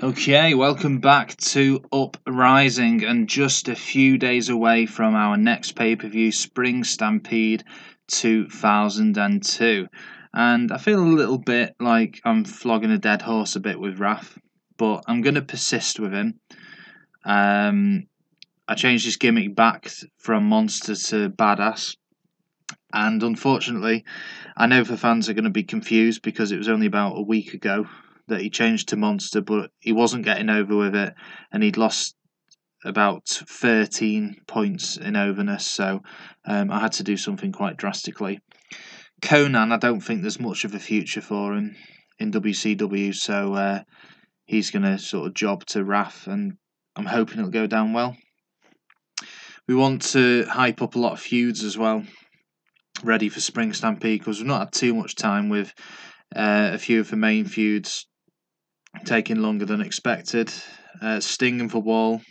Okay, welcome back to Uprising, and just a few days away from our next pay-per-view, Spring Stampede 2002. And I feel a little bit like I'm flogging a dead horse a bit with Raph, but I'm going to persist with him. I changed his gimmick back from Monster to Badass, and unfortunately, I know the fans are going to be confused because it was only about a week ago that he changed to Monster, but he wasn't getting over with it, and he'd lost about 13 points in overness, so I had to do something quite drastically. Conan, I don't think there's much of a future for him in WCW, so he's going to sort of job to Raph, and I'm hoping it'll go down well. We want to hype up a lot of feuds as well, ready for Spring Stampede, because we've not had too much time with a few of the main feuds taking longer than expected. Sting and The Wall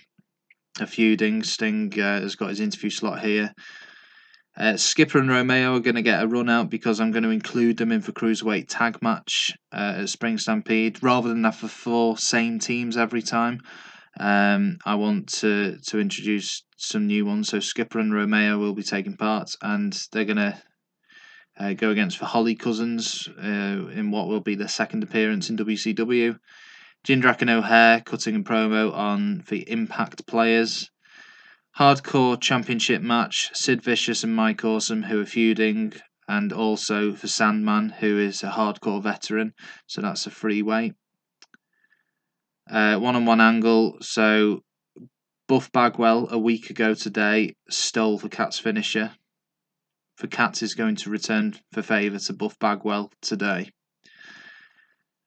are feuding. Sting has got his interview slot here. Skipper and Romeo are going to get a run out because I'm going to include them in the Cruiserweight tag match at Spring Stampede. Rather than have the four same teams every time, I want to introduce some new ones. So Skipper and Romeo will be taking part, and they're going to go against the Holly Cousins in what will be their second appearance in WCW. Jindrak and O'Haire cutting a promo on the Impact players. Hardcore Championship match, Sid Vicious and Mike Awesome, who are feuding, and also for Sandman, who is a hardcore veteran, so that's a freeway. One-on-one angle, so Buff Bagwell a week ago today stole the Cat's finisher. The Cat is going to return the favour to Buff Bagwell today.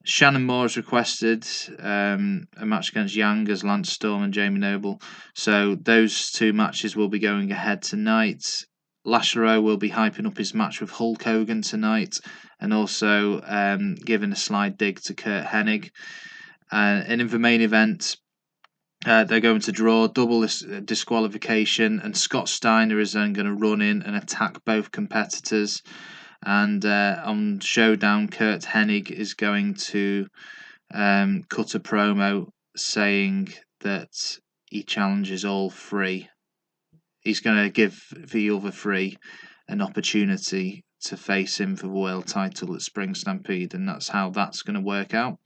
Shannon Moore has requested a match against Yang as Lance Storm and Jamie Noble. So those two matches will be going ahead tonight. Lash LeRoux will be hyping up his match with Hulk Hogan tonight, and also giving a slide dig to Kurt Hennig. And in the main event, they're going to draw double disqualification, and Scott Steiner is then going to run in and attack both competitors. And on Showdown, Kurt Hennig is going to cut a promo saying that he challenges all three. He's going to give the other three an opportunity to face him for the world title at Spring Stampede, and that's how that's going to work out.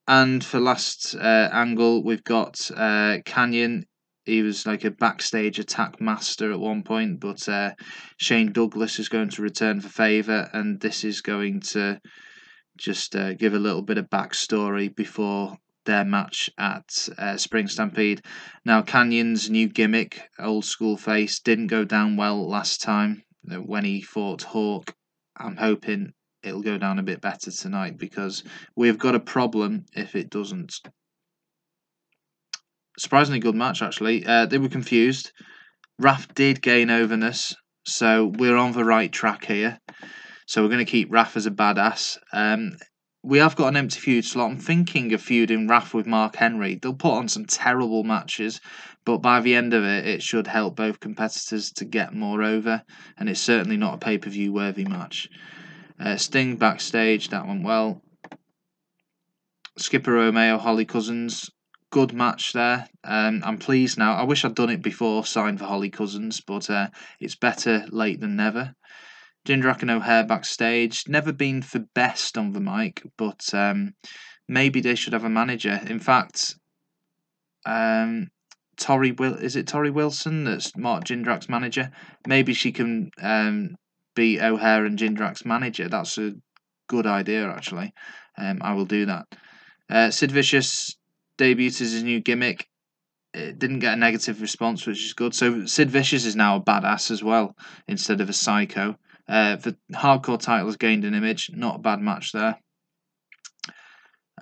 And for last angle, we've got Kanyon. He was like a backstage attack master at one point, but Shane Douglas is going to return the favour, and this is going to just give a little bit of backstory before their match at Spring Stampede. Now, Canyon's new gimmick, old school face, didn't go down well last time when he fought Hawk. I'm hoping it'll go down a bit better tonight, because we've got a problem if it doesn't. Surprisingly good match, actually. They were confused. Raph did gain overness, so we're on the right track here. So we're going to keep Raph as a badass. We have got an empty feud slot. I'm thinking of feuding Raph with Mark Henry. They'll put on some terrible matches, but by the end of it, it should help both competitors to get more over, and it's certainly not a pay-per-view worthy match. Sting backstage, that went well. Skipper Romeo, Holly Cousins, good match there. I'm pleased now. I wish I'd done it before, signed for Holly Cousins, but it's better late than never. Jindrak and O'Haire backstage, never been the best on the mic, but maybe they should have a manager. In fact, Tori Wilson that's Mark Jindrak's manager? Maybe she can be O'Haire and Jindrak's manager. That's a good idea, actually. I will do that. Sid Vicious debuted his new gimmick. It didn't get a negative response, which is good. So Sid Vicious is now a badass as well, instead of a psycho. The hardcore title has gained an image. Not a bad match there.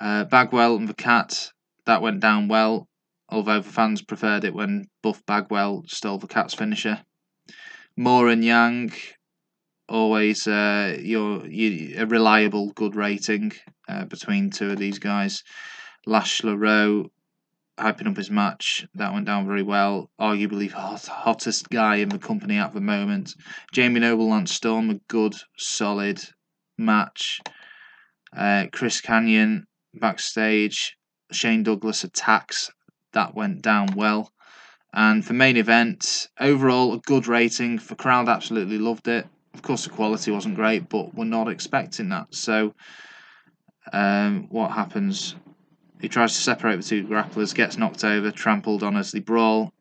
Bagwell and the Cat, that went down well, although the fans preferred it when Buff Bagwell stole the Cat's finisher. Moore and Yang, always a reliable, good rating between two of these guys. Lash LeRoux hyping up his match, that went down very well. Arguably the hottest guy in the company at the moment. Jamie Noble, Lance Storm, a good, solid match. Chris Kanyon backstage, Shane Douglas attacks. That went down well. And for main event, overall, a good rating. The crowd absolutely loved it. Of course, the quality wasn't great, but we're not expecting that. So, what happens? He tries to separate the two grapplers, gets knocked over, trampled on as they brawl.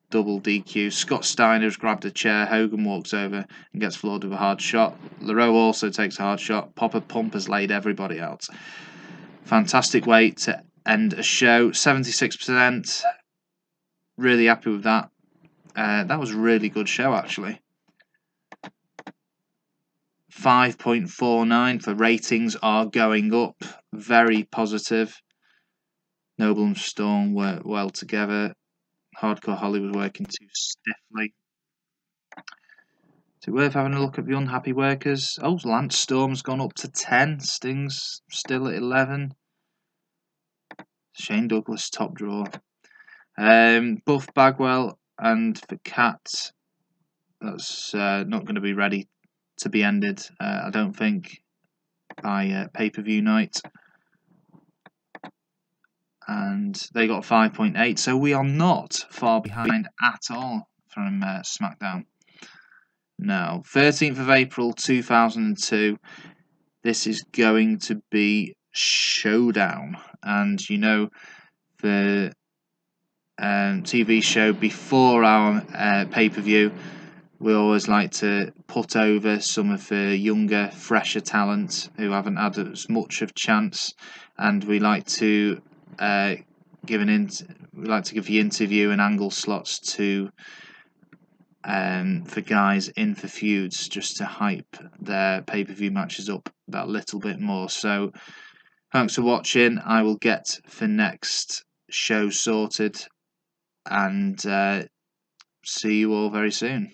Double DQ. Scott Steiner has grabbed a chair. Hogan walks over and gets floored with a hard shot. LeRoux also takes a hard shot. Popper Pump has laid everybody out. Fantastic way to end a show. 76%. Really happy with that. That was a really good show, actually. 5.49 for ratings are going up. Very positive. Noble and Storm work well together. Hardcore Holly was working too stiffly. Is it worth having a look at the unhappy workers? Oh, Lance Storm's gone up to 10. Sting's still at 11. Shane Douglas top draw. Buff Bagwell and for Cat, that's not going to be ready to be ended, I don't think, by pay-per-view night. And they got 5.8, so we are not far behind at all from SmackDown. Now, 13th of April 2002, this is going to be Showdown. And you know, the TV show before our pay-per-view, we always like to put over some of the younger, fresher talent who haven't had as much of a chance, and we like to give the interview and angle slots to for guys in for feuds, just to hype their pay-per-view matches up that little bit more. So thanks for watching. I will get the next show sorted and see you all very soon.